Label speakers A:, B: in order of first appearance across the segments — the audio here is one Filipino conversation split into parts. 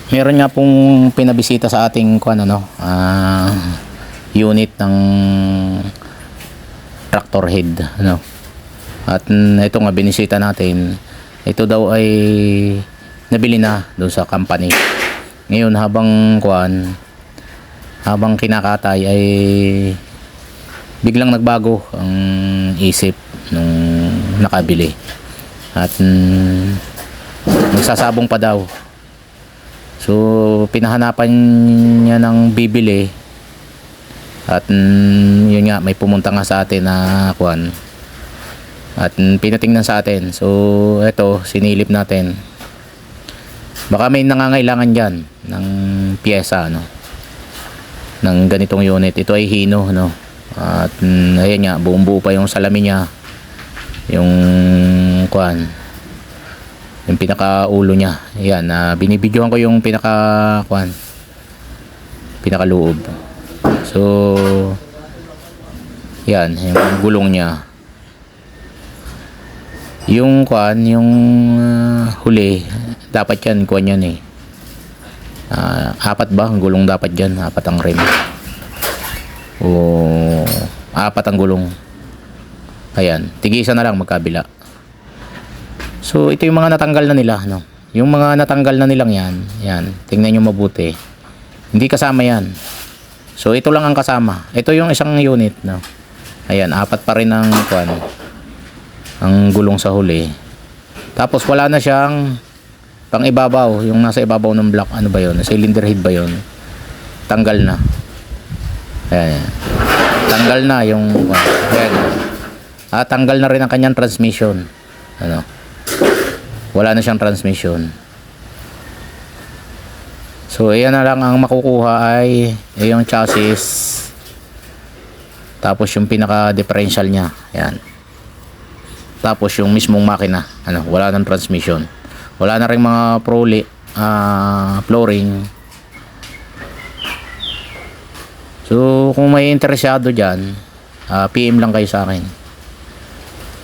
A: Meron nga pong pinabisita sa ating unit ng tractor head, ano. At ito nga binisita natin. Ito daw ay nabili na doon sa company. Ngayon habang kinakatay ay biglang nagbago ang isip nung nakabili. At magsasabong pa daw. So pinahanapan niya ng bibili at yun nga, may pumunta nga sa atin na at pinatingnan sa atin. So eto, sinilip natin, baka may nangangailangan dyan ng pyesa, no, ng ganitong unit. Ito ay Hino, no, at ayan nga, buong buo pa yung salamin niya, yung yung pinakaulo niya. Yan, binibidyohan ko yung pinakaloob. So yan, yung gulong niya. Yung huli, dapat yan yan eh. Apat ba ang gulong dapat dyan? Apat ang rim. O apat ang gulong. Ayan, tig-isa na lang magkabila. So ito yung mga natanggal na nila, no. Yung mga natanggal na nilang yan, tingnan niyo mabuti. Hindi kasama yan. So ito lang ang kasama. Ito yung isang unit, no. Ayan, apat pa rin ang ang gulong sa huli. Tapos wala na siyang pang ibabaw, yung nasa ibabaw ng block, ano ba 'yon? Cylinder head ba 'yon? Tanggal na. Ayan. Tanggal na yung ayan. Tanggal na rin ang kanyang transmission. Ano? Wala na siyang transmission. So ayan na lang ang makukuha ay yung chassis, tapos yung pinaka differential niya, ayan. Tapos yung mismong makina, ano, wala nang transmission. Wala na ring mga flooring. So kung may interesado diyan, PM lang kayo sa akin.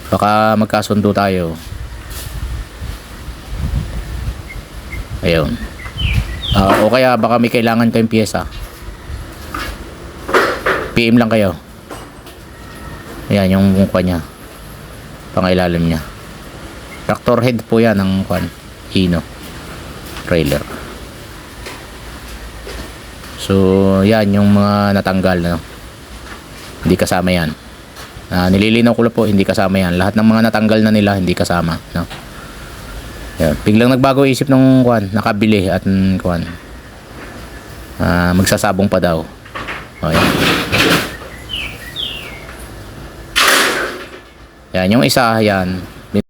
A: Baka magkasundo tayo. Ayun. O kaya baka may kailangan kayong pyesa, PM lang kayo. Ayan yung niya, pangailalim niya. Tractor head po yan ng Hino trailer. So yan yung mga natanggal, no? Hindi kasama yan. Nililinaw ko lang po, hindi kasama yan. Lahat ng mga natanggal na nila hindi kasama, no? Yan. Biglang nagbago isip ng nakabili at magsasabong pa daw. Yan. Yan yung isa, yan.